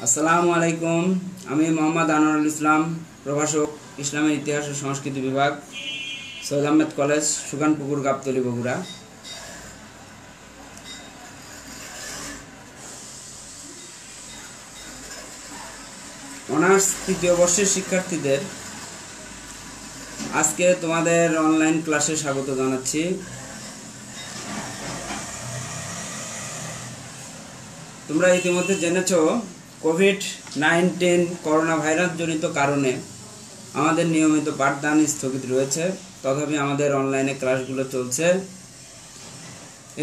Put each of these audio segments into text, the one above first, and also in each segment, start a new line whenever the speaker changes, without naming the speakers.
আসসালামু আলাইকুম। আমি মোহাম্মদ আনোয়ারুল ইসলাম, প্রভাষক, ইসলামের ইতিহাস ও সংস্কৃতি বিভাগ, সৈয়দ আহমেদ কলেজ, সুকানপুকুর, গাবতলী, বগুড়া। অনার্স তৃতীয় বর্ষের শিক্ষার্থীদের আজকে তোমাদের অনলাইন ক্লাসে স্বাগত জানাচ্ছি। তোমরা ইতিমধ্যে জেনেছো কোভিড-19 করোনা ভাইরাস জনিত কারণে আমাদের নিয়মিত পাঠদান স্থগিত রয়েছে, তথাপি আমাদের অনলাইনে ক্লাসগুলো চলছে।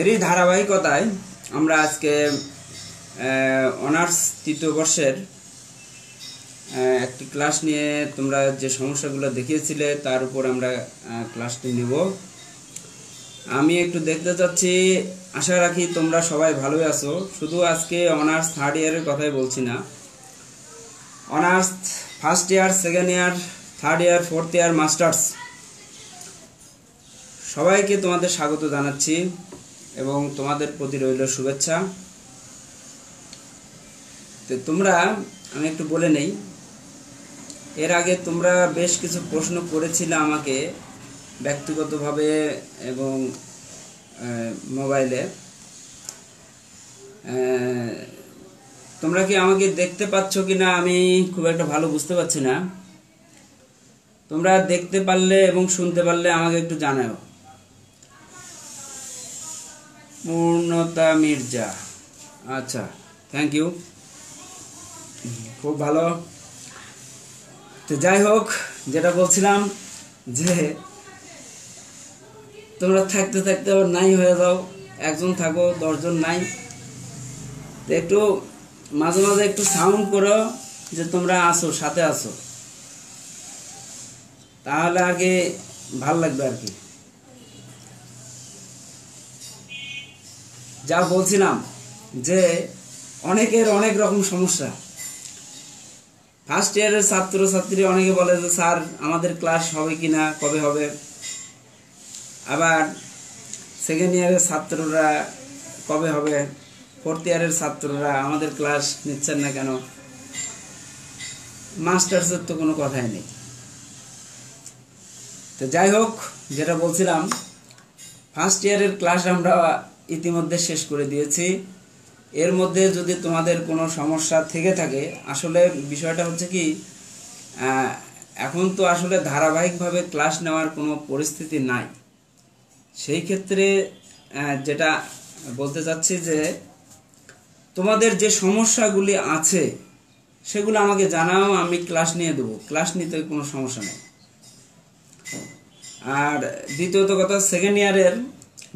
এরই ধারাবাহিকতায় আমরা আজকে অনার্স তৃতীয় বর্ষের একটি ক্লাস নিয়ে তোমরা যে সমস্যাগুলো দেখিয়েছিলে তার উপর আমরা ক্লাসটি নেব। আমি একটু দেখতে চাচ্ছি, আশা রাখি তোমরা সবাই ভালোই আছো। শুধু আজকে অনার্স থার্ড ইয়ারের কথাই বলছি না, honours first year, second year, third year, fourth year, masters সবাইকে তোমাদের স্বাগত জানাচ্ছি এবং তোমাদের প্রতি রইল শুভেচ্ছা। তো তোমরা, আমি একটু বলে নেই, এর আগে তোমরা বেশ কিছু প্রশ্ন করেছিলে আমাকে ব্যক্তিগতভাবে এবং মোবাইলে। তোমরা কি আমাকে দেখতে পাচ্ছ কিনা আমি খুব একটা ভালো বুঝতে পারছি না। তোমরা দেখতে পারলে এবং শুনতে পারলে আমাকে একটু জানাও। পূর্ণতা মির্জা, আচ্ছা, থ্যাংক ইউ, খুব ভালো। তো যাই হোক, যেটা বলছিলাম যে তোমরা থাকতে থাকতে আবার নাই হয়ে যাও, একজন থাকো 10 জন নাই। তো একটু মাঝে মাঝে একটু সাউন্ড করো যে তোমরা আসো, সাথে আসো, তাহলে আর কি ভাল লাগবে আর কি। যা বলছিলাম যে অনেকের অনেক রকম সমস্যা। ফার্স্ট ইয়ারের ছাত্রছাত্রী অনেকে বলে যে স্যার আমাদের ক্লাস হবে কিনা, কবে হবে। আবার সেকেন্ড ইয়ারের ছাত্ররা কবে হবে, ফোর্থ ইয়ারের ছাত্ররা আমাদের ক্লাস নিচ্ছেন না কেন। মাস্টার্সের তো কোনো কথাই নেই। তো যাই হোক, যেটা বলছিলাম, ফার্স্ট ইয়ারের ক্লাস আমরা ইতিমধ্যে শেষ করে দিয়েছি। এর মধ্যে যদি তোমাদের কোনো সমস্যা থেকে থাকে, আসলে বিষয়টা হচ্ছে কি, এখন তো আসলে ধারাবাহিকভাবে ক্লাস নেওয়ার কোনো পরিস্থিতি নাই। সেই ক্ষেত্রে যেটা বলতে চাচ্ছি যে তোমাদের যে সমস্যাগুলি আছে সেগুলো আমাকে জানাও, আমি ক্লাস নিয়ে দেবো, ক্লাস নিতে কোনো সমস্যা নেই। আর দ্বিতীয়ত কথা, সেকেন্ড ইয়ারের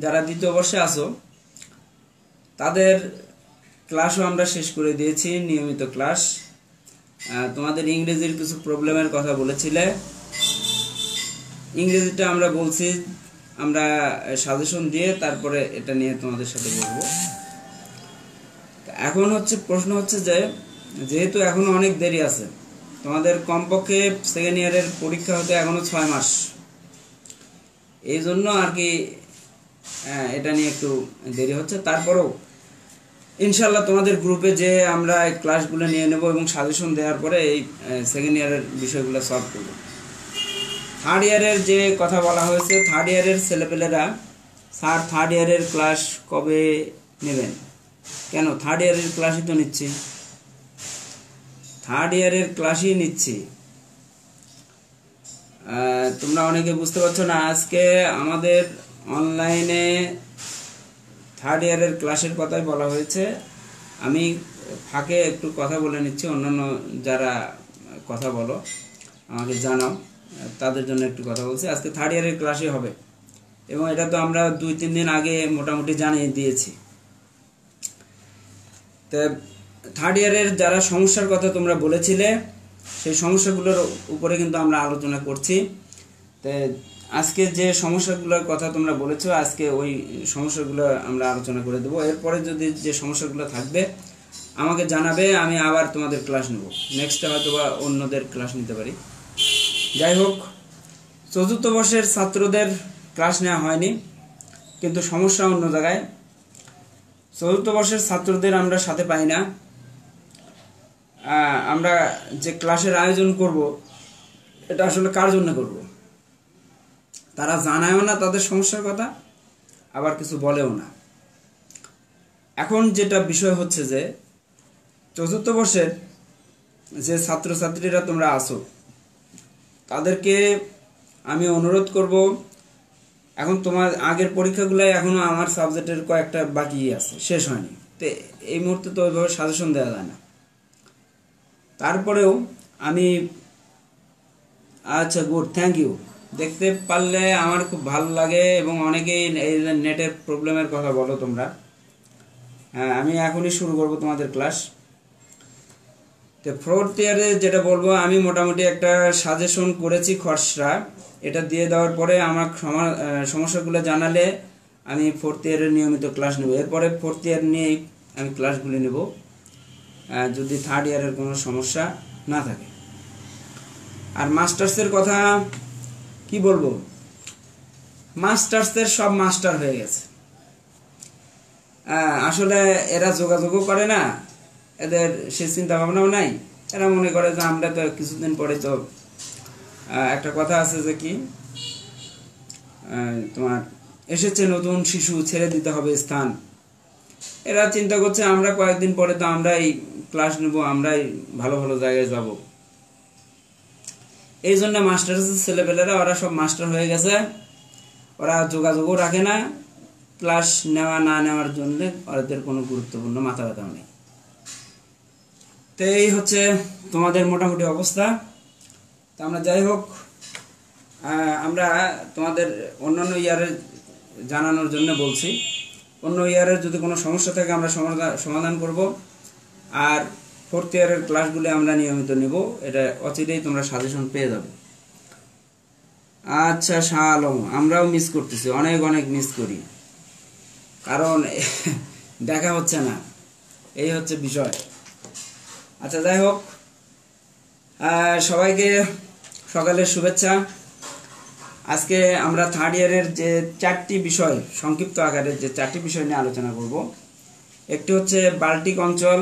যারা দ্বিতীয় বর্ষে আছো তাদের ক্লাসও আমরা শেষ করে দিয়েছি, নিয়মিত ক্লাস। তোমাদের ইংরেজির কিছু প্রবলেমের কথা বলেছিলে, ইংরেজিটা আমরা বলছি, আমরা সাজেশন দিয়ে তারপরে এটা নিয়ে তোমাদের সাথে বলবো। এখন হচ্ছে প্রশ্ন হচ্ছে যে যেহেতু এখনো অনেক দেরি আছে, তোমাদের কমপক্ষে সেকেন্ড ইয়ারের পরীক্ষা হতে এখনো 6 মাস, এই জন্য আর কি এটা নিয়ে একটু দেরি হচ্ছে। তারপরেও ইনশাল্লাহ তোমাদের গ্রুপে যে আমরা ক্লাসগুলো নিয়ে নেব এবং সাজেশন দেওয়ার পরে এই সেকেন্ড ইয়ারের বিষয়গুলো সলভ করব। থার্ড ইয়ারের যে কথা বলা হয়েছে, থার্ড ইয়ারের ছেলেপেলেরা স্যার থার্ড ইয়ারের ক্লাস কবে নেবেন? কেন, থার্ড ইয়ারের ক্লাসই তো নিচ্ছি, থার্ড ইয়ারের ক্লাসই নিচ্ছি। তোমরা অনেকে বুঝতে পারছো না, আজকে আমাদের অনলাইনে থার্ড ইয়ারের ক্লাসের কথাই বলা হয়েছে। আমি ফাঁকে একটু কথা বলে নিচ্ছি, অন্যান্য যারা কথা বলো আমাকে জানাও, তাদের জন্য একটু কথা বলছি। আজকে থার্ড ইয়ারের ক্লাসই হবে এবং এটা তো আমরা 2-3 দিন আগে মোটামুটি জানিয়ে দিয়েছি। তো থার্ড ইয়ারের যারা সমস্যার কথা তোমরা বলেছিলে, সেই সমস্যাগুলোর উপরে কিন্তু আমরা আলোচনা করছি। তো আজকে যে সমস্যাগুলোর কথা তোমরা বলেছো, আজকে ওই সমস্যাগুলো আমরা আলোচনা করে দেবো। এরপরে যদি যে সমস্যাগুলো থাকবে আমাকে জানাবে, আমি আবার তোমাদের ক্লাস নেব, নেক্সটে হয়তো বা অন্যদের ক্লাস নিতে পারি। যাই হোক, চতুর্থ বর্ষের ছাত্রদের ক্লাস নেওয়া হয়নি, কিন্তু সমস্যা অন্য জায়গায়। চতুর্থ বর্ষের ছাত্রদের আমরা সাথে পাই না। আমরা যে ক্লাসের আয়োজন করব এটা আসলে কার জন্য করব? তারা জানায়ও না তাদের সমস্যার কথা, আবার কিছু বলেও না। এখন যেটা বিষয় হচ্ছে যে চতুর্থ বর্ষের যে ছাত্রছাত্রীরা তোমরা আছো তাদেরকে আমি অনুরোধ করব, এখন তোমার আগের পরীক্ষাগুলো এখনো আমার সাবজেক্টের কয়েকটা বাকি আছে, শেষ হয়নি, তো এই মুহূর্তে তো ওইভাবে সাজেশন দেওয়া যায় না। তারপরেও আমি আচ্ছা গুড, থ্যাংক ইউ, দেখতে পারলে আমার খুব ভালো লাগে। এবং অনেকেই এই নেটের প্রবলেমের কথা বলো তোমরা। হ্যাঁ, আমি এখনই শুরু করব তোমাদের ক্লাস। তো ফোর্থ ইয়ারে যেটা বলবো, আমি মোটামুটি একটা সাজেশন করেছি খসড়া, এটা দিয়ে দেওয়ার পরে আমার সমস্যাগুলো জানালে আমি ফোর্থ ইয়ারের নিয়মিত ক্লাস নেব। এরপরে ফোর্থ ইয়ার নিয়েই আমি ক্লাসগুলি নেব, যদি থার্ড ইয়ারের কোনো সমস্যা না থাকে। আর মাস্টার্সের কথা কি বলবো, মাস্টার্সের সব মাস্টার হয়ে গেছে। আসলে এরা যোগাযোগও করে না, এদের সে চিন্তা ভাবনাও নাই। এরা মনে করে যে আমরা তো কিছুদিন পরে তো একটা কথা আছে যে কি তোমার এসেছে নতুন শিশু, ছেড়ে দিতে হবে স্থান। এরা চিন্তা করছে আমরা কয়েকদিন পরে তো আমরাই ক্লাস নেব, আমরাই ভালো ভালো জায়গায় যাব। এই জন্য মাস্টার্সের ছেলেপেলেরা ওরা সব মাস্টার হয়ে গেছে, ওরা যোগাযোগও রাখে না, ক্লাস নেওয়া না নেওয়ার জন্য ওদের কোনো গুরুত্বপূর্ণ মাথা ব্যথাও নেই। তো এই হচ্ছে তোমাদের মোটামুটি অবস্থা। তো আমরা যাই হোক, আমরা তোমাদের অন্যান্য ইয়ারে জানানোর জন্য বলছি, অন্য ইয়ারের যদি কোনো সমস্যা থাকে আমরা সমাধান করব। আর ফোর্থ ইয়ারের ক্লাসগুলি আমরা নিয়মিত নেব, এটা অচিরেই তোমরা সাজেশন পেয়ে যাবে। আচ্ছা শাহ আলম, আমরাও মিস করতেছি, অনেক অনেক মিস করি, কারণ দেখা হচ্ছে না, এই হচ্ছে বিষয়। আচ্ছা যাই হোক, সবাইকে সকালের শুভেচ্ছা। আজকে আমরা থার্ড ইয়ারের যে 4টি বিষয়, সংক্ষিপ্ত আকারের যে 4টি বিষয় নিয়ে আলোচনা করব। একটি হচ্ছে বাল্টিক অঞ্চল,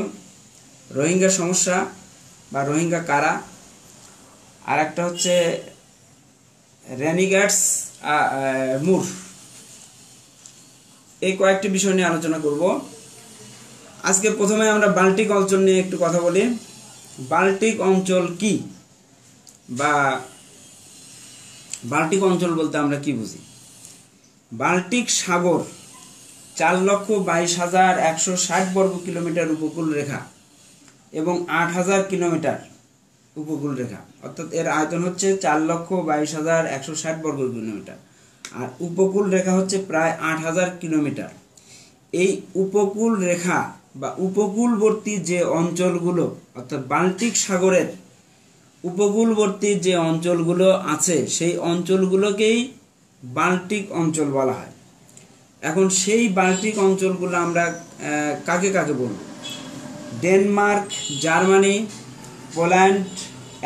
রোহিঙ্গা সমস্যা বা রোহিঙ্গা কারা, আর একটা হচ্ছে রেনিগ্যাটস মুর। এই কয়েকটি বিষয় নিয়ে আলোচনা করব। আজকে প্রথমে আমরা বাল্টিক অঞ্চল নিয়ে একটু কথা বলি। বাল্টিক অঞ্চল কি, বা বাল্টিক অঞ্চল বলতে আমরা কি বুঝি? বাল্টিক সাগর 4,22,160 বর্গ কিলোমিটার উপকূল রেখা এবং 8,000 কিলোমিটার উপকূল রেখা, অর্থাৎ এর আয়তন হচ্ছে 4,22,160 বর্গ কিলোমিটার, আর উপকূল রেখা হচ্ছে প্রায় 8,000 কিলোমিটার। এই উপকূল রেখা বা উপকূলবর্তী যে অঞ্চলগুলো, অর্থাৎ বাল্টিক সাগরের উপকূলবর্তী যে অঞ্চলগুলো আছে সেই অঞ্চলগুলোকেই বাল্টিক অঞ্চল বলা হয়। এখন সেই বাল্টিক অঞ্চলগুলো আমরা কাকে কাকে বলব? Denmark, Germany, Poland,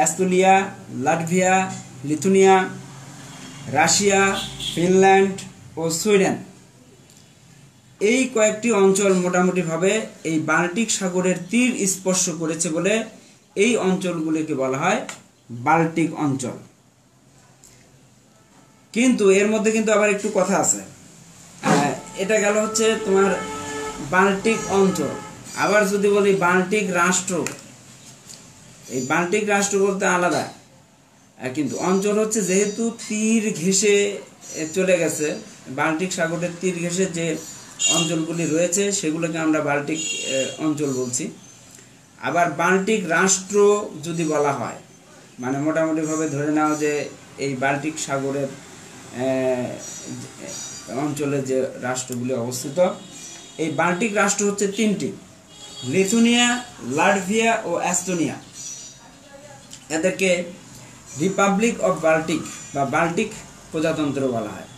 Estonia, Latvia, Lithuania, Russia, Finland ও সুইডেন। এই কয়েকটি অঞ্চল মোটামুটিভাবে এই বাল্টিক সাগরের তীর স্পর্শ করেছে বলে এই অঞ্চলগুলিকে বলা হয় বাল্টিক অঞ্চল। কিন্তু এর মধ্যে কিন্তু আবার একটু কথা আছে। এটা গেল হচ্ছে তোমার বাল্টিক অঞ্চল। আবার যদি বলি বাল্টিক রাষ্ট্র, এই বাল্টিক রাষ্ট্র বলতে আলাদা, কিন্তু অঞ্চল হচ্ছে যেহেতু তীর ঘেঁষে চলে গেছে, বাল্টিক সাগরের তীর ঘেঁষে যে অঞ্চলগুলি রয়েছে সেগুলোকে আমরা বাল্টিক অঞ্চল বলছি। আবার বাল্টিক রাষ্ট্র যদি বলা হয়, মানে মোটামুটিভাবে ধরে নাও যে এই বাল্টিক সাগরের অঞ্চলে যে রাষ্ট্রগুলি অবস্থিত, এই বাল্টিক রাষ্ট্র হচ্ছে 3টি: লিথুনিয়া, লাটভিয়া ও এস্তোনিয়া। এদেরকে রিপাবলিক অফ বাল্টিক বা বাল্টিক প্রজাতন্ত্র বলা হয়।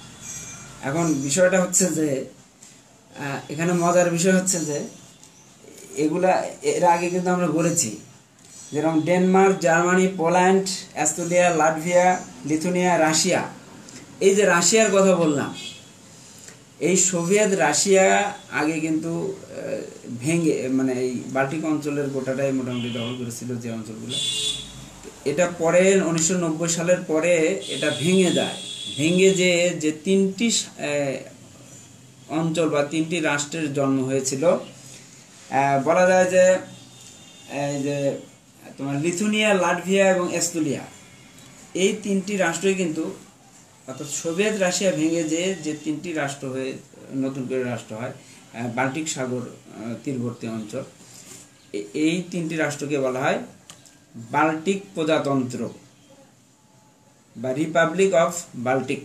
এখন বিষয়টা হচ্ছে যে এখানে মজার বিষয় হচ্ছে যে এগুলা এর আগে কিন্তু আমরা বলেছি, যেরকম Denmark, Germany, Poland, Estonia, Latvia, Lithuania, Russia. এই যে রাশিয়ার কথা বললাম, এই সোভিয়েত রাশিয়া আগে কিন্তু ভেঙে মানে এই বাল্টিক অঞ্চলের গোটাটাই মোটামুটি দখল করেছিল, যে অঞ্চলগুলো। এটা পরে 1990 সালের পরে এটা ভেঙে যায়। ভেঙে যে তিনটি অঞ্চল বা তিনটি রাষ্ট্রের জন্ম হয়েছিল, বলা যায় যে এই যে তোমার লিথুনিয়া, লাটভিয়া এবং এস্তোনিয়া, এই তিনটি রাষ্ট্রই কিন্তু, অর্থাৎ সোভিয়েত রাশিয়া ভেঙে যে তিনটি রাষ্ট্র হয়ে নতুন করে রাষ্ট্র হয়, বাল্টিক সাগর তীরবর্তী অঞ্চল, এই তিনটি রাষ্ট্রকে বলা হয় বাল্টিক প্রজাতন্ত্র বা রিপাবলিক অফ বাল্টিক।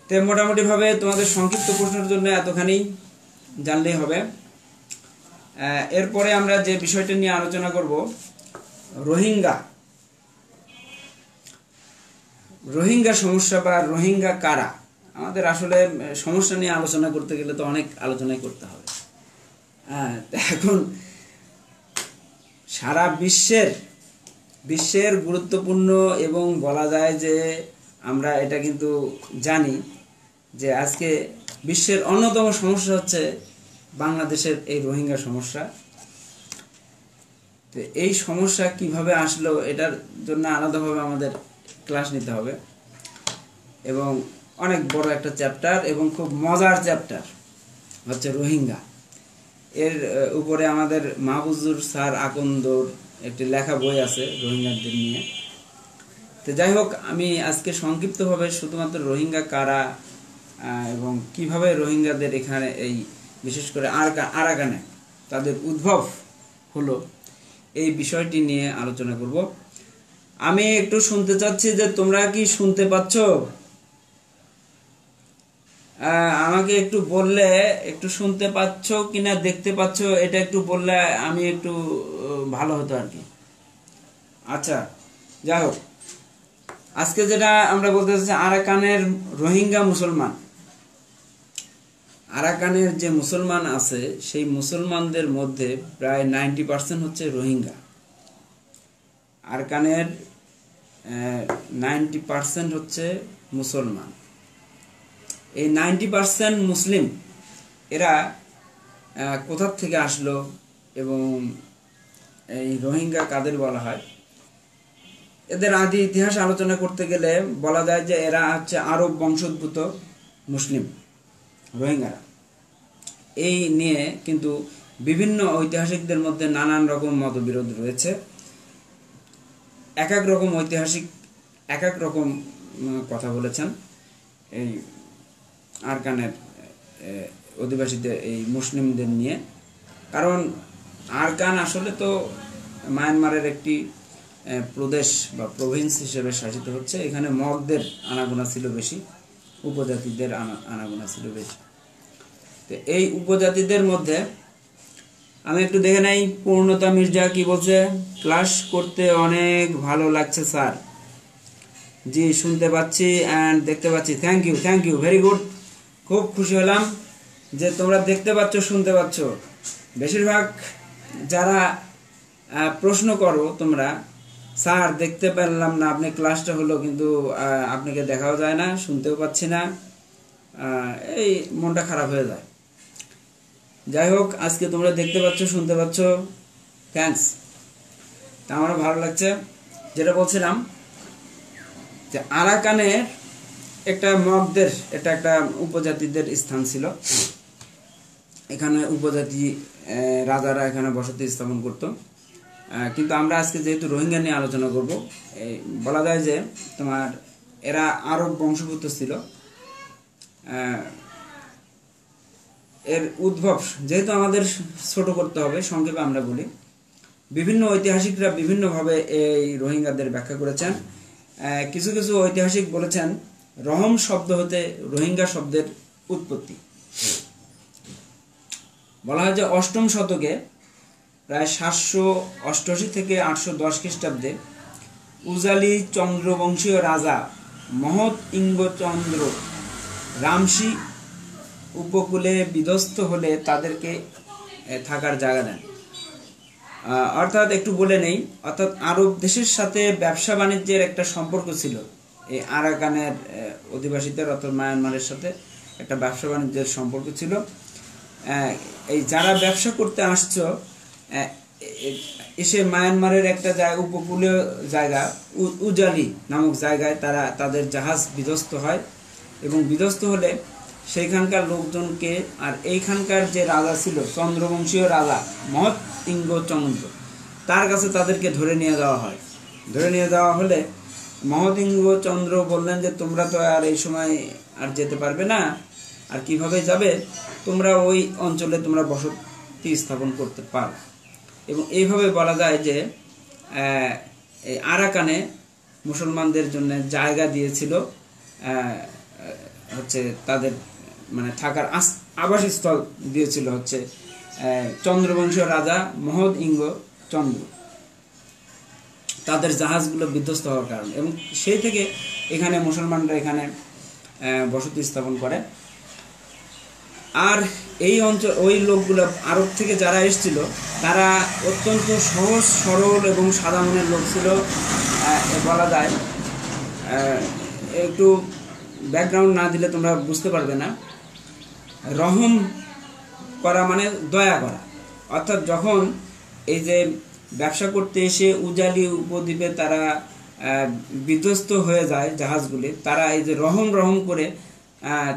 তো মোটামুটি ভাবে তোমাদের সংক্ষিপ্ত প্রশ্নের জন্য এতখানি জানলেই হবে। এরপরে আমরা যে বিষয়টা নিয়ে আলোচনা করব, রোহিঙ্গা। রোহিঙ্গা সমস্যা বা রোহিঙ্গা কারা। আমাদের আসলে সমস্যা নিয়ে আলোচনা করতে গেলে তো অনেক আলোচনাই করতে হবে। এখন সারা বিশ্বের গুরুত্বপূর্ণ এবং বলা যায় যে আমরা এটা কিন্তু জানি যে আজকে বিশ্বের অন্যতম সমস্যা হচ্ছে বাংলাদেশের এই রোহিঙ্গা সমস্যা। তো এই সমস্যা কিভাবে আসলো, এটার জন্য আলাদাভাবে আমাদের ক্লাস নিতে হবে, এবং অনেক বড় একটা চ্যাপ্টার এবং খুব মজার চ্যাপ্টার হচ্ছে রোহিঙ্গা। এর উপরে আমাদের মাহফুজুর স্যার আকন্দর একটি লেখা বই আছে রোহিঙ্গাদের নিয়ে। তো যাই হোক, আমি আজকে সংক্ষিপ্তভাবে শুধুমাত্র রোহিঙ্গা কারা এবং কিভাবে রোহিঙ্গাদের এখানে এই বিশেষ করে আরাকানে তাদের উদ্ভব হলো, এই বিষয়টি নিয়ে আলোচনা করব। আমি একটু শুনতে চাচ্ছি যে তোমরা কি শুনতে পাচ্ছ? আমাকে একটু বললে, একটু শুনতে পাচ্ছ কিনা দেখতে পাচ্ছ, এটা একটু বললে আমি একটু ভালো হতো আর কি। আচ্ছা, যাই হোক, আজকে যেটা আমরা বলতে চাচ্ছি, আরাকানের রোহিঙ্গা মুসলমান। আরাকানের যে মুসলমান আছে, সেই মুসলমানদের মধ্যে প্রায় 90% হচ্ছে রোহিঙ্গা। আরাকানের 90% হচ্ছে মুসলমান। এই 90% মুসলিম এরা কোথা থেকে আসলো এবং এই রোহিঙ্গা কাদের বলা হয়, এদের আদি ইতিহাস আলোচনা করতে গেলে বলা যায় যে এরা হচ্ছে আরব বংশোদ্ভূত মুসলিম রোহিঙ্গারা। এই নিয়ে কিন্তু বিভিন্ন ঐতিহাসিকদের মধ্যে নানান রকম মতবিরোধ রয়েছে। এক এক রকম ঐতিহাসিক এক এক রকম কথা বলেছেন এই আরাকানের অধিবাসীদের, এই মুসলিমদের নিয়ে। কারণ আরাকান আসলে তো মায়ানমারের একটি প্রদেশ বা প্রভিন্স হিসেবে শাসিত হচ্ছে। এখানে মগদের আনাগোনা ছিল বেশি, উপজাতিদের আনাগোনা ছিল বেশি। তো এই উপজাতিদের মধ্যে আমি একটু দেখে নেই, পূর্ণতা মির্জা কি বলছে। ক্লাস করতে অনেক ভালো লাগছে স্যার। জি, শুনতে পাচ্ছি অ্যান্ড দেখতে পাচ্ছি। Thank you, very good. খুব খুশি হলাম যে তোমরা দেখতে পাচ্ছ, শুনতে পাচ্ছ। বেশিরভাগ যারা প্রশ্ন করো তোমরা, স্যার দেখতে পেলাম না, আপনি ক্লাসটা হলো কিন্তু আপনাকে দেখাও যায় না, শুনতেও পাচ্ছি না, এই মনটা খারাপ হয়ে যায়। যাই হোক, আজকে তোমরা দেখতে পাচ্ছ, শুনতে পাচ্ছ, থ্যাঙ্কস। তা আমারও ভালো লাগছে। যেটা বলছিলাম যে আরাকানের একটা মগদের, এটা একটা উপজাতিদের স্থান ছিল। এখানে উপজাতি রাজারা এখানে বসতি স্থাপন করত। কিন্তু আমরা আজকে যেহেতু রোহিঙ্গা নিয়ে আলোচনা করব, বলা যায় যে তোমার এরা আরব বংশোদ্ভূত ছিল। এর উদ্ভব যেহেতু আমাদের ছোট করতে হবে, সংক্ষেপে আমরা বলি। বিভিন্ন ঐতিহাসিকরা বিভিন্নভাবে এই রোহিঙ্গাদের ব্যাখ্যা করেছেন। কিছু কিছু ঐতিহাসিক বলেছেন রহম শব্দ হতে রোহিঙ্গা শব্দের উৎপত্তি। বলা হয় যে 8ম শতকে প্রায় 788 থেকে 810 খ্রিস্টাব্দে উজালি চন্দ্রবংশীয় রাজা মহৎ ইঙ্গচন্দ্র রামসী উপকূলে বিধ্বস্ত হলে তাদেরকে থাকার জায়গা দেন। অর্থাৎ একটু বলে নেই, অর্থাৎ আরব দেশের সাথে ব্যবসা বাণিজ্যের একটা সম্পর্ক ছিল এই আরাকানের অধিবাসীদের, অর্থাৎ মায়ানমারের সাথে। একটা ব্যবসা বাণিজ্যের সম্পর্ক ছিল। এই যারা ব্যবসা করতে আসছো এসে মায়ানমারের একটা জায়গা, উপকূলীয় জায়গা উজালি নামক জায়গায় তাদের জাহাজ বিধ্বস্ত হয়, এবং বিধ্বস্ত হলে সেইখানকার লোকজনকে, আর এইখানকার যে রাজা ছিল চন্দ্রবংশীয় রাজা মহৎ ইঙ্গ চন্দ্র, তার কাছে তাদেরকে ধরে নিয়ে যাওয়া হয়। ধরে নিয়ে যাওয়া হলে মহদিঙ্গ চন্দ্র বললেন যে তোমরা তো আর এই সময় আর যেতে পারবে না, আর কিভাবে যাবে, তোমরা ওই অঞ্চলে তোমরা বসতি স্থাপন করতে পারো। এবং এইভাবে বলা যায় যে এই আরাকানে মুসলমানদের জন্য জায়গা দিয়েছিল, হচ্ছে তাদের মানে থাকার আবাসস্থল দিয়েছিল হচ্ছে চন্দ্রবংশীয় রাজা মহৎ ইঙ্গ চন্দ্র, তাদের জাহাজগুলো বিধ্বস্ত হওয়ার কারণে। এবং সেই থেকে এখানে মুসলমানরা এখানে বসতি স্থাপন করে। আর এই অঞ্চল, ওই লোকগুলো আরব থেকে যারা এসেছিল তারা অত্যন্ত সহজ সরল এবং সাদা মনের লোক ছিল বলা যায়। একটু ব্যাকগ্রাউন্ড না দিলে তোমরা বুঝতে পারবে না। রহম করা মানে দয়া করা, অর্থাৎ যখন এই যে ব্যবসা করতে এসে উজালি উপদ্বীপে তারা বিধ্বস্ত হয়ে যায় জাহাজগুলি, তারা এই যে রহম রহম করে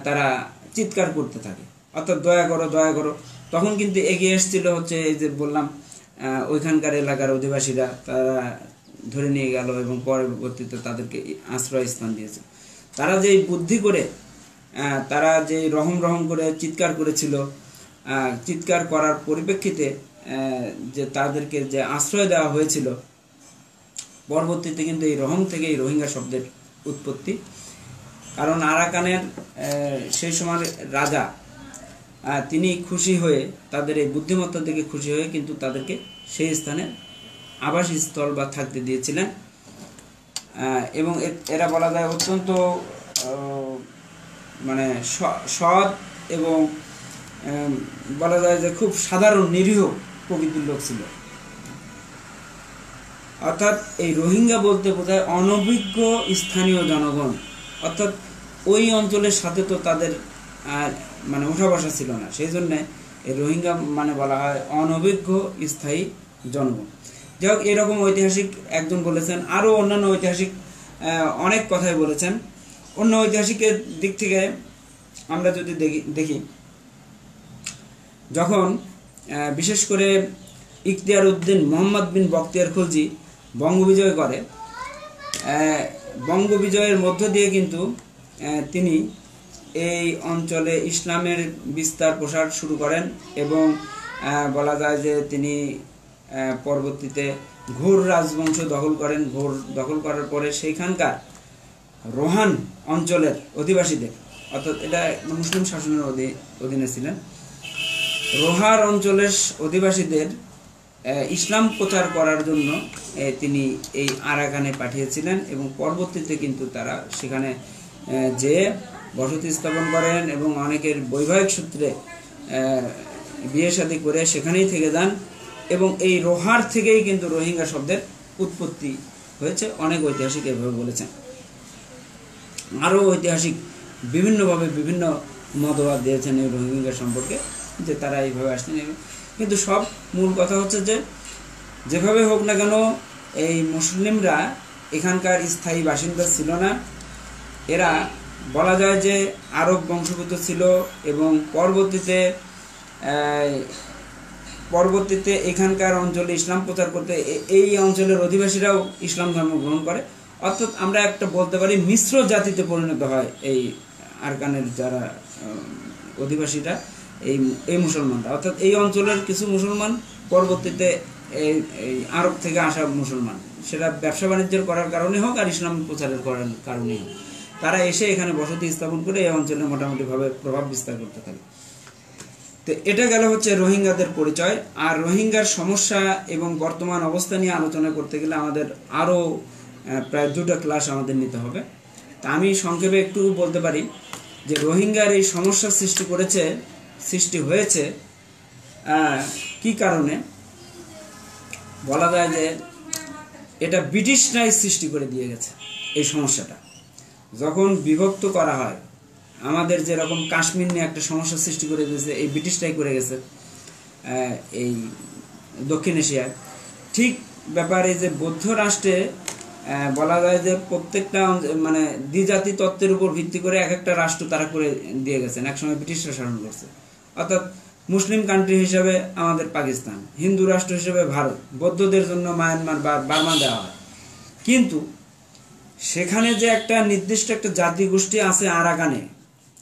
তারা চিৎকার করতে থাকে, অর্থাৎ দয়া করো দয়া করো। তখন কিন্তু এগিয়ে এসেছিল হচ্ছে এই যে বললাম ওইখানকার এলাকার অধিবাসীরা, তারা ধরে নিয়ে গেল এবং পরবর্তীতে তাদেরকে আশ্রয় স্থান দিয়েছে। তারা যেই বুদ্ধি করে, তারা যে রহম রহম করে চিৎকার করেছিল, চিৎকার করার পরিপ্রেক্ষিতে যে তাদেরকে যে আশ্রয় দেওয়া হয়েছিল, পরবর্তীতে কিন্তু এই রহম থেকে এই রোহিঙ্গা শব্দের উৎপত্তি। কারণ আরাকানের সেই সময় রাজা তিনি খুশি হয়ে, তাদের এই বুদ্ধিমত্তা থেকে খুশি হয়ে কিন্তু তাদেরকে সেই স্থানে আবাসস্থল বা থাকতে দিয়েছিলেন। এবং এরা বলা যায় অত্যন্ত মানে সৎ এবং বলা যায় যে খুব সাধারণ নিরীহ প্রকৃতির লোক ছিল। অর্থাৎ এই রোহিঙ্গা বলতে বোঝায় অনভিজ্ঞ স্থানীয় জনগণ, অর্থাৎ ওই অঞ্চলের সাথে তো তাদের মানে উঠা বসা ছিল না, সেই জন্যে এই রোহিঙ্গা মানে বলা হয় অনভিজ্ঞ স্থায়ী জনগণ। যাই হোক, এরকম ঐতিহাসিক একজন বলেছেন, আরও অন্যান্য ঐতিহাসিক অনেক কথাই বলেছেন। অন্য ঐতিহাসিকের দিক থেকে আমরা যদি দেখি, যখন বিশেষ করে ইখতিয়ার উদ্দিন মোহাম্মদ বিন বখতিয়ার খলজি বঙ্গবিজয় করে, বঙ্গবিজয়ের মধ্য দিয়ে কিন্তু তিনি এই অঞ্চলে ইসলামের বিস্তার প্রসার শুরু করেন। এবং বলা যায় যে তিনি পরবর্তীতে ঘোর রাজবংশ দখল করেন। ঘোর দখল করার পরে সেইখানকার রোহান অঞ্চলের অধিবাসীদের, অর্থাৎ এটা মুসলিম শাসনের অধীনে ছিলেন, রোহার অঞ্চলের অধিবাসীদের ইসলাম প্রচার করার জন্য তিনি এই আরাকানে পাঠিয়েছিলেন। এবং পরবর্তীতে কিন্তু তারা সেখানে যে বসতি স্থাপন করেন এবং অনেকের বৈবাহিক সূত্রে বিয়ে শাদী করে সেখানেই থেকে যান। এবং এই রোহার থেকেই কিন্তু রোহিঙ্গা শব্দের উৎপত্তি হয়েছে, অনেক ঐতিহাসিক এভাবে বলেছেন। আরও ঐতিহাসিক বিভিন্নভাবে বিভিন্ন মতবাদ দিয়েছেন এই রোহিঙ্গা সম্পর্কে, যে তারা এইভাবে আসছেন। কিন্তু সব মূল কথা হচ্ছে যে যেভাবে হোক না কেন এই মুসলিমরা এখানকার স্থায়ী বাসিন্দা ছিল না। এরা বলা যায় যে আরব বংশোদ্ভূত ছিল। এবং পরবর্তীতে এখানকার অঞ্চলে ইসলাম প্রচার করতে এই অঞ্চলের অধিবাসীরাও ইসলাম ধর্ম গ্রহণ করে। অর্থাৎ আমরা একটা বলতে পারি মিশ্র জাতিতে পরিণত হয় এই আরাকানের যারা অধিবাসীরা, এই মুসলমানরা। অর্থাৎ এই অঞ্চলের কিছু মুসলমান, পরবর্তীতে এই আরব থেকে আসা মুসলমান, সেটা ব্যবসা বাণিজ্যের করার কারণে হোক আর ইসলাম প্রচারের করার কারণেই হোক, তারা এসে এখানে বসতি স্থাপন করে এই অঞ্চলে মোটামুটিভাবে প্রভাব বিস্তার করতে থাকে। তো এটা গেল হচ্ছে রোহিঙ্গাদের পরিচয়। আর রোহিঙ্গার সমস্যা এবং বর্তমান অবস্থা নিয়ে আলোচনা করতে গেলে আমাদের আরও প্রায় 2টা ক্লাস আমাদের নিতে হবে। তা আমি সংক্ষেপে একটু বলতে পারি যে রোহিঙ্গার এই সমস্যা সৃষ্টি হয়েছে কি কারণে। বলা যায় যে এটা ব্রিটিশরাই সৃষ্টি করে দিয়ে গেছে এই সমস্যাটা। যখন বিভক্ত করা হয় আমাদের যেরকম কাশ্মীর নিয়ে একটা সমস্যা সৃষ্টি করে দিয়েছে, এই ব্রিটিশরাই করে গেছে এই দক্ষিণ এশিয়ায়। ঠিক ব্যাপারে যে বৌদ্ধ রাষ্ট্রে বলা যায় যে প্রত্যেকটা মানে দ্বিজাতি তত্ত্বের উপর ভিত্তি করে এক একটা রাষ্ট্র তারা করে দিয়ে গেছেন, একসময় ব্রিটিশরা শাসন করছে। অর্থাৎ মুসলিম কান্ট্রি হিসেবে আমাদের পাকিস্তান, হিন্দু রাষ্ট্র হিসেবে ভারত, বৌদ্ধদের জন্য মায়ানমার বা বার্মা দেওয়া হয়। কিন্তু সেখানে যে একটা নির্দিষ্ট একটা জাতিগোষ্ঠী আছে আরাকানে,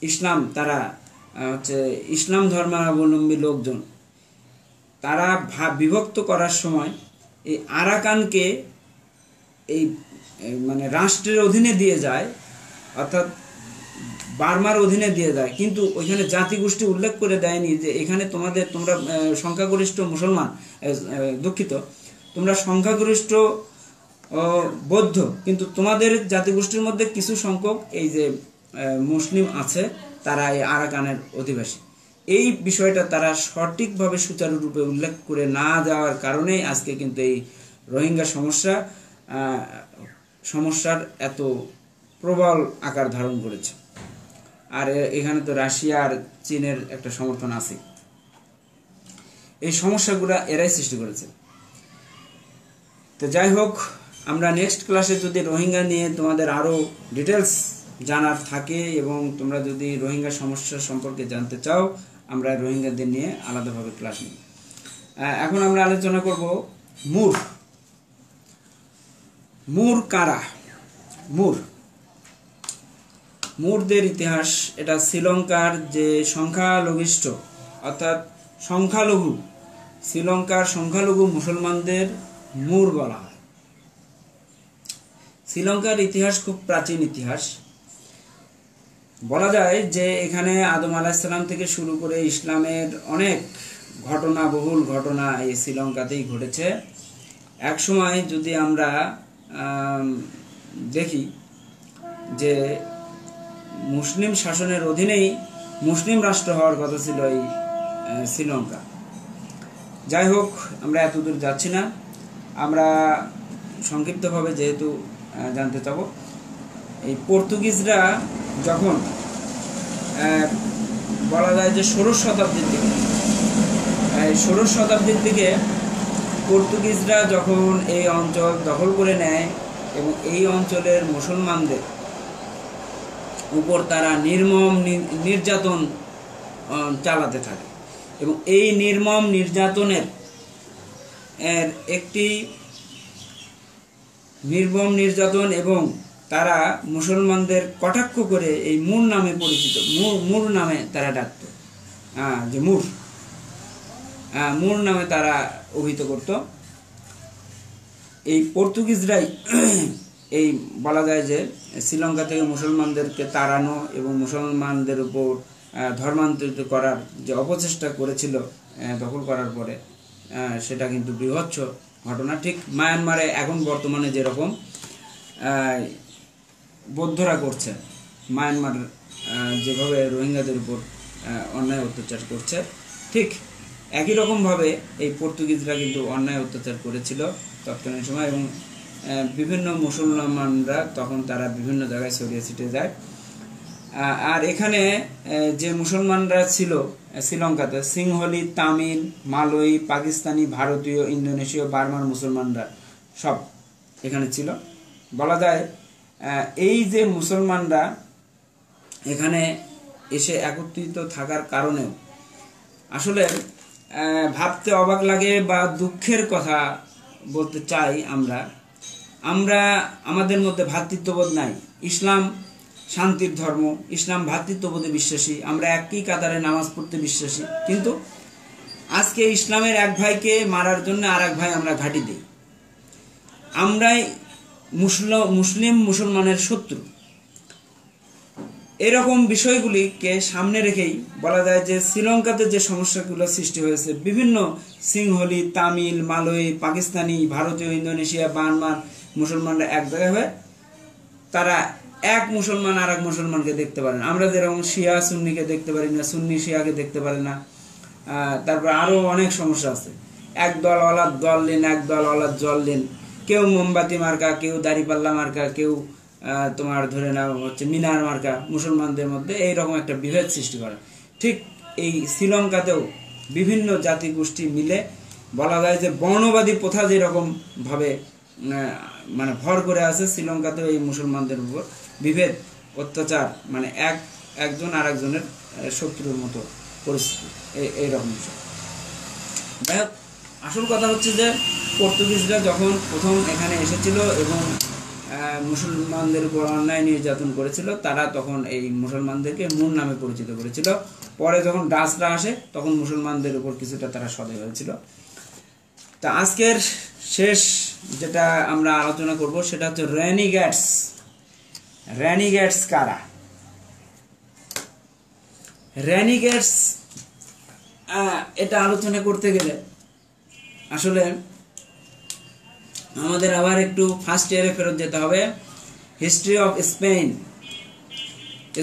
ইসলাম, তারা হচ্ছে ইসলাম ধর্মাবলম্বী লোকজন, তারা বিভক্ত করার সময় এই আরাকানকে এই মানে রাষ্ট্রের অধীনে দিয়ে যায়, অর্থাৎ বার্মার অধীনে দিয়ে যায়। কিন্তু ওইখানে জাতিগোষ্ঠী উল্লেখ করে দেয়নি যে এখানে তোমরা সংখ্যাগরিষ্ঠ মুসলমান, দুঃখিত, তোমরা সংখ্যাগরিষ্ঠ বৌদ্ধ, কিন্তু তোমাদের জাতিগোষ্ঠীর মধ্যে কিছু সংখ্যক এই যে মুসলিম আছে, তারা এই আরাকানের অধিবাসী। এই বিষয়টা তারা সঠিকভাবে সুচারুরূপে উল্লেখ করে না যাওয়ার কারণেই আজকে কিন্তু এই রোহিঙ্গা সমস্যার এত প্রবল আকার ধারণ করেছে। আর এখানে তো রাশিয়া আর চীনের একটা সমর্থন আছে। এই সমস্যাগুলো এরাই সৃষ্টি করেছে। তো যাই হোক, আমরা নেক্সট ক্লাসে যদি রোহিঙ্গা নিয়ে তোমাদের আরো ডিটেলস জানার থাকে এবং তোমরা যদি রোহিঙ্গা সমস্যা সম্পর্কে জানতে চাও, আমরা রোহিঙ্গাদের নিয়ে আলাদাভাবে ক্লাস নিই। এখন আমরা আলোচনা করব মুর কারা। মুরদের ইতিহাস। এটা শ্রীলঙ্কার যে সংখ্যালঘিষ্ঠ, অর্থাৎ সংখ্যালঘু, শ্রীলঙ্কার সংখ্যালঘু মুসলমানদের মুর বলা হয়। শ্রীলঙ্কার ইতিহাস খুব প্রাচীন ইতিহাস। বলা যায় যে এখানে আদম আলাইহিস সালাম থেকে শুরু করে ইসলামের অনেক ঘটনা, বহুল ঘটনা এই শ্রীলঙ্কাতেই ঘটেছে। এক সময় যদি আমরা দেখি যে মুসলিম শাসনের অধীনেই মুসলিম রাষ্ট্র হওয়ার কথা ছিল এই শ্রীলঙ্কা। যাই হোক, আমরা এতদূর যাচ্ছি না, আমরা সংক্ষিপ্তভাবে যেহেতু জানতে চাব। এই পর্তুগিজরা যখন বলা যায় যে ষোড়শ শতাব্দীর দিকে পর্তুগিজরা যখন এই অঞ্চল দখল করে নেয় এবং এই অঞ্চলের মুসলমানদের উপর তারা নির্মম নির্যাতন চালাতে থাকে এবং এই নির্মম নির্যাতনের এবং তারা মুসলমানদের কটাক্ষ করে এই মুর নামে পরিচিত, মুর নামে তারা ডাকত, যে মুর নামে তারা অভিহিত করত। এই পর্তুগিজরাই এই বলা যায় যে শ্রীলঙ্কা থেকে মুসলমানদেরকে তাড়ানো এবং মুসলমানদের উপর ধর্মান্তরিত করার যে অপচেষ্টা করেছিল দখল করার পরে, সেটা কিন্তু বৃহৎ ঘটনা। ঠিক মায়ানমারে এখন বর্তমানে যেরকম বৌদ্ধরা করছে, মায়ানমার যেভাবে রোহিঙ্গাদের উপর অন্যায় অত্যাচার করছে, ঠিক একই রকমভাবে এই পর্তুগিজরা কিন্তু অন্যায় অত্যাচার করেছিল তৎকালীন সময়। এবং বিভিন্ন মুসলমানরা তখন তারা বিভিন্ন জায়গায় ছড়িয়ে ছিটিয়ে যায়। আর এখানে যে মুসলমানরা ছিল শ্রীলঙ্কাতে, সিংহলি, তামিল, মালয়ী, পাকিস্তানি, ভারতীয়, ইন্দোনেশীয়, বার্মার মুসলমানরা সব এখানে ছিল। বলা যায় এই যে মুসলমানরা এখানে এসে একত্রিত থাকার কারণেও আসলে ভাবতে অবাক লাগে বা দুঃখের কথা বলতে চাই, আমাদের মধ্যে ভ্রাতৃত্ববোধ নাই। ইসলাম শান্তির ধর্ম, ইসলাম ভ্রাতৃত্ববোধে বিশ্বাসী, আমরা একই কাতারে নামাজ পড়তে বিশ্বাসী, কিন্তু আজকে ইসলামের এক ভাইকে মারার জন্য আর এক ভাই আমরা ঘাঁটি দিই। আমরাই মুসলমানের শত্রু। এরকম বিষয়গুলিকে সামনে রেখেই বলা যায় যে শ্রীলঙ্কাতে যে সমস্যাগুলো সৃষ্টি হয়েছে, বিভিন্ন সিংহলি, তামিল, মালয়ী, পাকিস্তানি, ভারতীয়, ইন্দোনেশিয়া, বার্মার মুসলমানরা এক জায়গায় হয়ে তারা এক মুসলমান আর এক মুসলমানকে দেখতে পারে না। আমরা যেরকম শিয়া সুন্নিকে দেখতে পারি না, সুন্নি শিয়াকে দেখতে পারে না। তারপর আরো অনেক সমস্যা আছে। এক দল অলাদ দল লিন, এক দল অলাদ জল লিন, কেউ মোমবাতি মার্কা, কেউ দাড়িপাল্লা মার্কা, কেউ তোমার ধরে নাও হচ্ছে মিনার মার্কা মুসলমানদের মধ্যে এইরকম একটা বিভেদ সৃষ্টি করে। ঠিক এই শ্রীলঙ্কাতেও বিভিন্ন জাতি গোষ্ঠী মিলে বলা যায় যে বর্ণবাদী প্রথা যেরকম ভাবে মানে ভর করে আছে, শ্রীলঙ্কাতেও এই মুসলমানদের উপর বিভেদ অত্যাচার, মানে একজন আর একজনের শত্রুর মতো পরিস্থিতি, এইরকম বিষয়। যাই হোক, আসল কথা হচ্ছে যে পর্তুগিজরা যখন প্রথম এখানে এসেছিল এবং মুসলমানদের উপর অন্যায় নির্যাতন করেছিল, তারা তখন এই মুসলমানদেরকে মুন নামে পরিচিত করেছিল। পরে যখন ডাচরা আসে তখন মুসলমানদের উপর কিছুটা তারা সদয় হয়েছিল। তা আজকের শেষ যেটা আমরা আলোচনা করব সেটা হচ্ছে রেনিগ্যাটস। রেনিগ্যাটস কারা? রেনিগ্যাটস এটা আলোচনা করতে গেলে আসলে আমাদের আবার একটু ফার্স্ট ইয়ারে ফেরত যেতে হবে। History of Spain.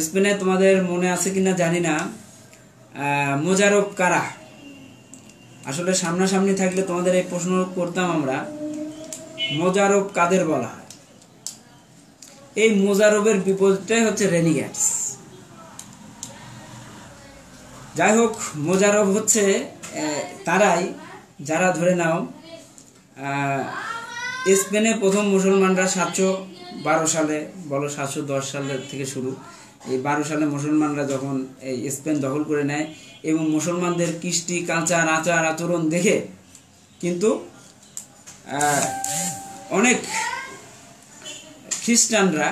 স্পেনে তোমাদের মনে আছে কিনা জানি না, মোজারব কারা? আসলে সামনাসামনি থাকলে তোমাদের এই প্রশ্ন করতাম আমরা, মোজারব কাদের বলা হয়? এই মোজারবের বিপরীতটাই হচ্ছে রেনিগ্যাটস। যাই হোক, মোজারব হচ্ছে তারাই যারা ধরে নাও স্পেনে প্রথম মুসলমানরা 712 সালে বলো 710 সালের থেকে শুরু, এই 12 সালে মুসলমানরা যখন এই স্পেন দখল করে নেয় এবং মুসলমানদের কৃষ্টি কালচার আচার আচরণ দেখে কিন্তু অনেক খ্রিস্টানরা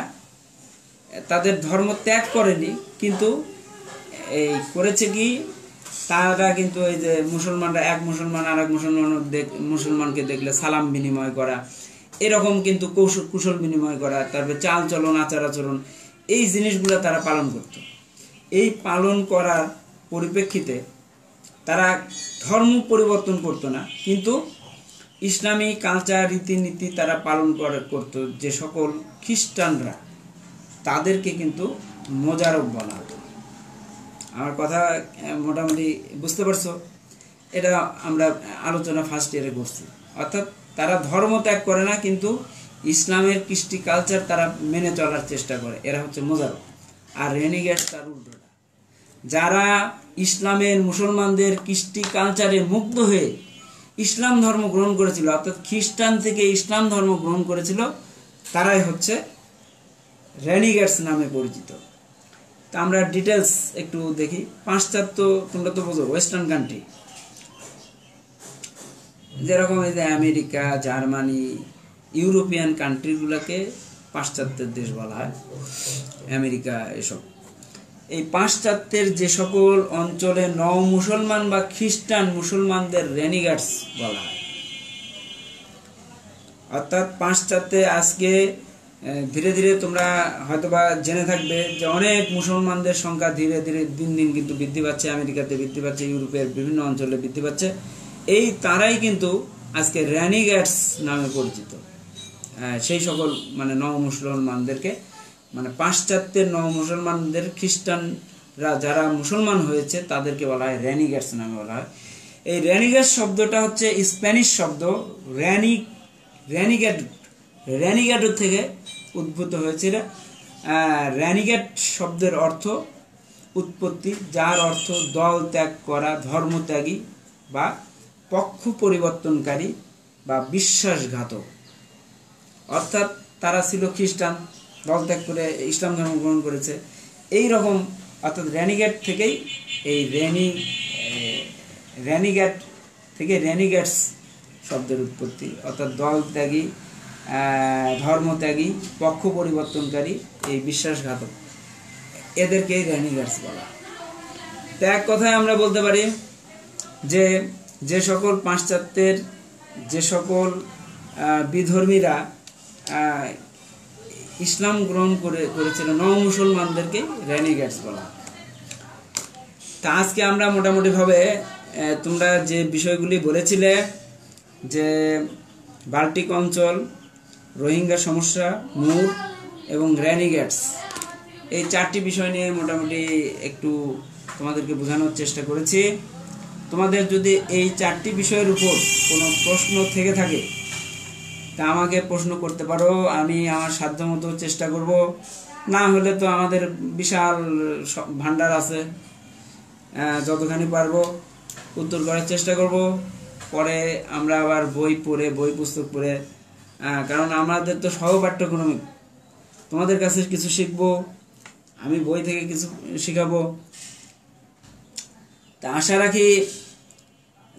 তাদের ধর্ম ত্যাগ করেনি, কিন্তু এই করেছে কি, তারা কিন্তু এই যে মুসলমানরা এক মুসলমান আর এক মুসলমানকে দেখলে সালাম বিনিময় করা, এরকম কিন্তু কুশল বিনিময় করা, তারপরে চাল চলন আচার আচরণ, এই জিনিসগুলো তারা পালন করত। এই পালন করার পরিপ্রেক্ষিতে তারা ধর্ম পরিবর্তন করতো না, কিন্তু ইসলামী কালচার রীতিনীতি তারা পালন করত। যে সকল খ্রিস্টানরা, তাদেরকে কিন্তু মোজারব বলা হতো। আমার কথা মোটামুটি বুঝতে পারছো? এটা আমরা আলোচনা ফার্স্ট ইয়ারে করছি। অর্থাৎ তারা ধর্ম ত্যাগ করে না, কিন্তু ইসলামের কৃষ্টি কালচার তারা মেনে চলার চেষ্টা করে, এরা হচ্ছে মোজারব। আর রেনিগ্যাট তার উল্টোটা, যারা ইসলামের মুসলমানদের কৃষ্টি কালচারে মুগ্ধ হয়ে ইসলাম ধর্ম গ্রহণ করেছিল, অর্থাৎ খ্রিস্টান থেকে ইসলাম ধর্ম গ্রহণ করেছিল, তারাই হচ্ছে রেনিগ্যাটস নামে পরিচিত। তা আমরা ডিটেলস একটু দেখি। পাশ্চাত্য, তোমরা তো বোঝো, ওয়েস্টার্ন কান্ট্রি, যেরকম এই যে আমেরিকা, জার্মানি, ইউরোপিয়ান কান্ট্রিগুলোকে পাশ্চাত্যের দেশ বলা হয়, আমেরিকা এসব। এই পাশ্চাত্যের যে সকল অঞ্চলে নও মুসলমান বা খ্রিস্টান মুসলমানদের রেনিগ্যাটস বলা হয়। অর্থাৎ পাশ্চাত্যে আজকে ধীরে ধীরে তোমরা হয়তোবা জেনে থাকবে যে অনেক মুসলমানদের সংখ্যা ধীরে ধীরে দিন দিন কিন্তু বৃদ্ধি পাচ্ছে, আমেরিকাতে বৃদ্ধি পাচ্ছে, ইউরোপের বিভিন্ন অঞ্চলে বৃদ্ধি পাচ্ছে। এই তারাই কিন্তু আজকে রেনিগ্যাটস নামে পরিচিত। সেই সকল মানে নও মুসলমানদেরকে, মানে পাশ্চাত্যের নও মুসলমানদের, খ্রিস্টানরা যারা মুসলমান হয়েছে তাদেরকে বলা হয় রেনিগ্যাটস নামে বলা হয়। এই রেনিগ্যাটস শব্দটা হচ্ছে স্প্যানিশ শব্দ রেনিগ্যাটো থেকে উদ্ভূত হয়েছিল। রেনিগ্যাট শব্দের অর্থ উৎপত্তি, যার অর্থ দল ত্যাগ করা, ধর্মত্যাগী বা পক্ষ পরিবর্তনকারী বা বিশ্বাসঘাতক। অর্থাৎ তারা ছিল খ্রিস্টান, দল ত্যাগ করে ইসলাম ধর্ম গ্রহণ করেছে, এই রকম। অর্থাৎ রেনিগ্যাট থেকেই এই রেনিগ্যাট থেকে রেনিগ্যাটস শব্দের উৎপত্তি। অর্থাৎ দল ত্যাগী, ধর্মত্যাগী, পক্ষ পরিবর্তনকারী, এই বিশ্বাসঘাতক, এদেরকেই রেনিগ্যাটস বলা। তো এক কথায় আমরা বলতে পারি যে যে সকল পাশ্চাত্যের যে সকল বিধর্মীরা ইসলাম গ্রহণ করেছিল, নও মুসলমানদেরকে রেনিগ্যাটস বলা। তা আজকে আমরা মোটামুটিভাবে তোমরা যে বিষয়গুলি বলেছিলে, যে বাল্টিক অঞ্চল, রোহিঙ্গা সমস্যা, মুর এবং রেনিগ্যাটস, এই 4টি বিষয় নিয়ে মোটামুটি একটু তোমাদেরকে বোঝানোর চেষ্টা করেছি। তোমাদের যদি এই 4টি বিষয়ের উপর কোনো প্রশ্ন থেকে থাকে তা আমাকে প্রশ্ন করতে পারো, আমি আমার সাধ্যমতো চেষ্টা করব। না হলে তো আমাদের বিশাল ভান্ডার আছে, যতখানি পারবো উত্তর করার চেষ্টা করব। পরে আমরা আবার বই পড়ে, বই পুস্তক পড়ে, কারণ আমাদের তো সহপাঠ্যক্রমিক, তোমাদের কাছে কিছু শিখবো, আমি বই থেকে কিছু শিখাবো। তা আশা রাখি,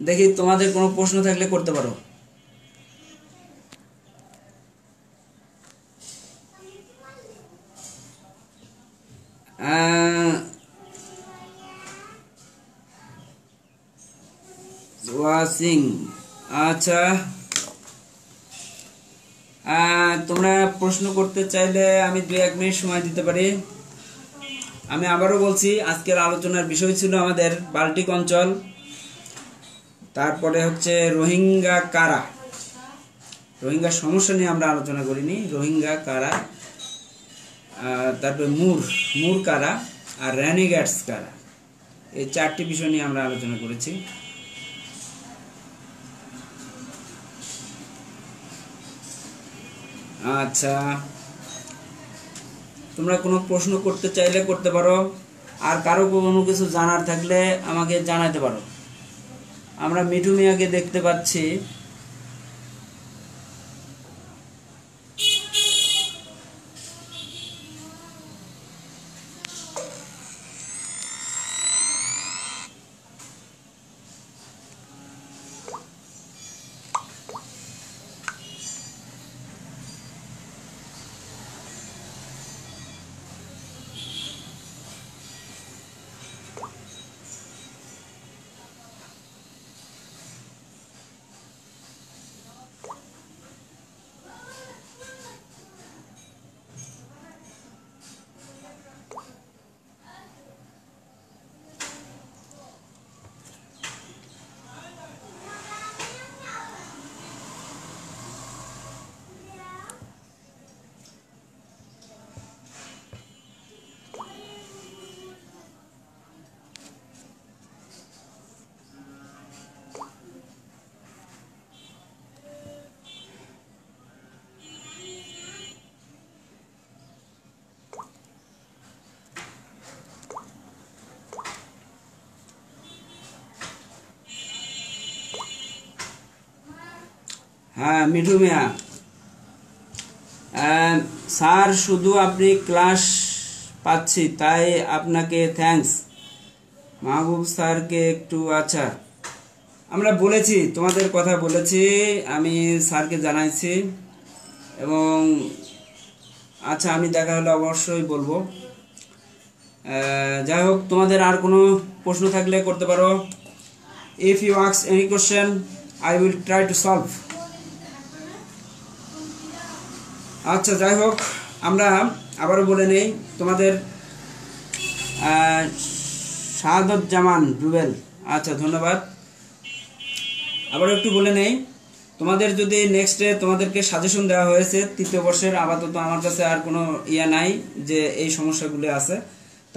দেখি তোমাদের কোনো প্রশ্ন থাকলে করতে পারো। ওয়াসিং, আচ্ছা, তোমরা প্রশ্ন করতে চাইলে আমি 2-1 মিনিট সময় দিতে পারি। আমি আবারও বলছি, আজকের আলোচনার বিষয় ছিল আমাদের বাল্টিক অঞ্চল, তারপরে হচ্ছে রোহিঙ্গা কারা, রোহিঙ্গা সমস্যা নিয়ে আমরা আলোচনা করিনি, রোহিঙ্গা কারা, তারপরে মুর কারা আর রেনিগ্যাটস কারা, এই 4টি বিষয় নিয়ে আমরা আলোচনা করেছি। আচ্ছা, তোমরা কোনো প্রশ্ন করতে চাইলে করতে পারো, আর কারো কোনো কিছু জানার থাকলে আমাকে জানাতে পারো। আমরা মিঠু মিয়াকে দেখতে পাচ্ছি। হ্যাঁ মিঠু মিয়া, স্যার শুধু আপনি ক্লাস পাচ্ছি তাই আপনাকে থ্যাঙ্কস। মাহবুব স্যারকে একটু, আচ্ছা আমরা বলেছি, তোমাদের কথা বলেছি, আমি স্যারকে জানাইছি, এবং আচ্ছা আমি দেখা হলে অবশ্যই বলবো। যাই হোক, তোমাদের আর কোনো প্রশ্ন থাকলে করতে পারো। If you ask any question I will try to solve. আচ্ছা যাই হোক, আমরা আবারও বলে নেই, তোমাদের শাহাদুজ্জামান রুবেল, আচ্ছা ধন্যবাদ। আবারও একটু বলে নেই, তোমাদের যদি নেক্সটে তোমাদেরকে সাজেশন দেওয়া হয়েছে 3য় বর্ষের, আপাতত আমার কাছে আর কোনো নাই যে এই সমস্যাগুলো আছে।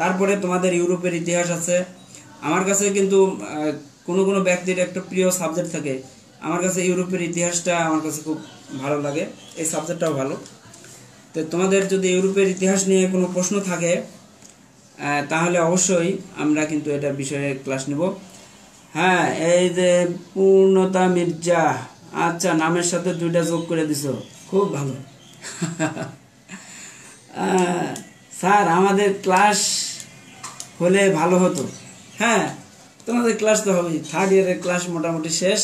তারপরে তোমাদের ইউরোপের ইতিহাস আছে, আমার কাছে কিন্তু কোনো কোনো ব্যক্তির একটা প্রিয় সাবজেক্ট থাকে, আমার কাছে ইউরোপের ইতিহাসটা আমার কাছে খুব ভালো লাগে, এই সাবজেক্টটাও ভালো। তো তোমাদের যদি ইউরোপের ইতিহাস নিয়ে কোনো প্রশ্ন থাকে তাহলে অবশ্যই আমরা কিন্তু এটার বিষয়ে ক্লাস নেব। হ্যাঁ, এই যে পূর্ণতা মির্জা, আচ্ছা নামের সাথে 2টা যোগ করে দিছো, খুব ভালো। স্যার আমাদের ক্লাস হলে ভালো হতো। হ্যাঁ, তোমাদের ক্লাস তো হবেই, 3rd ইয়ারের ক্লাস মোটামুটি শেষ।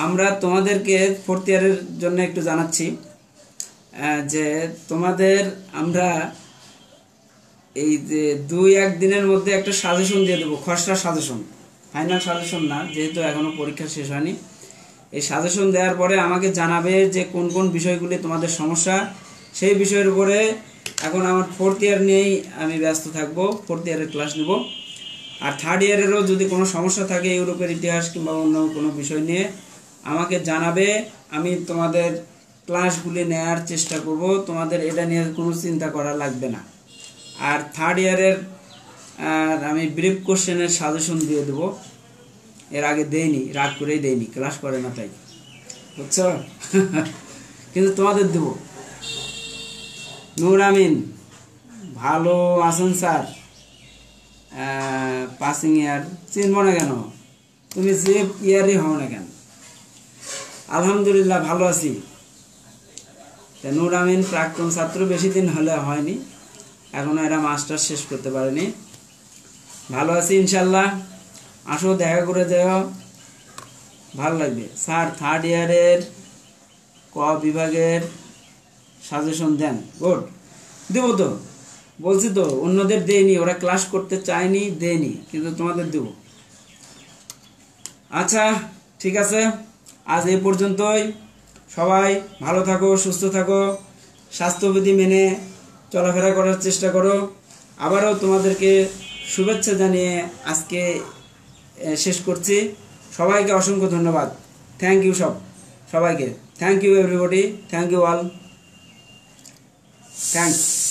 আমরা তোমাদেরকে 4th ইয়ারের জন্য একটু জানাচ্ছি যে তোমাদের আমরা এই যে 2-1 দিনের মধ্যে একটা সাজেশন দিয়ে দেবো, খসড়া সাজেশন, ফাইনাল সাজেশন না, যেহেতু এখনো পরীক্ষা শেষ হয়নি। এই সাজেশন দেওয়ার পরে আমাকে জানাবে যে কোন কোন বিষয়গুলি তোমাদের সমস্যা, সেই বিষয়ের উপরে এখন আমার 4th ইয়ার নিয়েই আমি ব্যস্ত থাকবো, 4th ইয়ারের ক্লাস নেব। আর 3rd ইয়ারেরও যদি কোনো সমস্যা থাকে ইউরোপের ইতিহাস কিংবা অন্য কোনো বিষয় নিয়ে আমাকে জানাবে, আমি তোমাদের ক্লাসগুলি নেওয়ার চেষ্টা করব, তোমাদের এটা নিয়ে কোনো চিন্তা করা লাগবে না। আর 3rd ইয়ারের আমি ব্রিফ কোশ্চেনের সাজেশন দিয়ে দেবো, এর আগে দেইনি, রাগ করেই দেইনি, ক্লাস করে না তাই, বুঝছো? কিন্তু তোমাদের দেব। নূর আমিন, ভালো আছেন স্যার? পাসিং ইয়ার চিনব না কেন? তুমি যে ইয়ারই হও না কেন? আলহামদুলিল্লাহ ভালো আছি। নূর আমিন প্রাক্তন ছাত্র, বেশি দিন হলে হয়নি, এখনো এরা মাস্টার শেষ করতে পারেনি। ভালো আছি ইনশাল্লাহ, আসো দেখা করে যাও, ভালো লাগবে। স্যার থার্ড ইয়ারের ক বিভাগের সাজেশন দেন। গুড, দেবো তো, বলছি তো, অন্যদের দেয়নি, ওরা ক্লাস করতে চায়নি, দেয়নি, কিন্তু তোমাদের দেব। আচ্ছা ঠিক আছে, আজ এই পর্যন্তই। সবাই ভালো থাকো, সুস্থ থাকো, স্বাস্থ্যবিধি মেনে চলাফেরা করার চেষ্টা করো। আবারও তোমাদেরকে শুভেচ্ছা জানিয়ে আজকে শেষ করছি। সবাইকে অসংখ্য ধন্যবাদ। থ্যাংক ইউ সবাইকে। Thank you everybody, thank you all, thanks.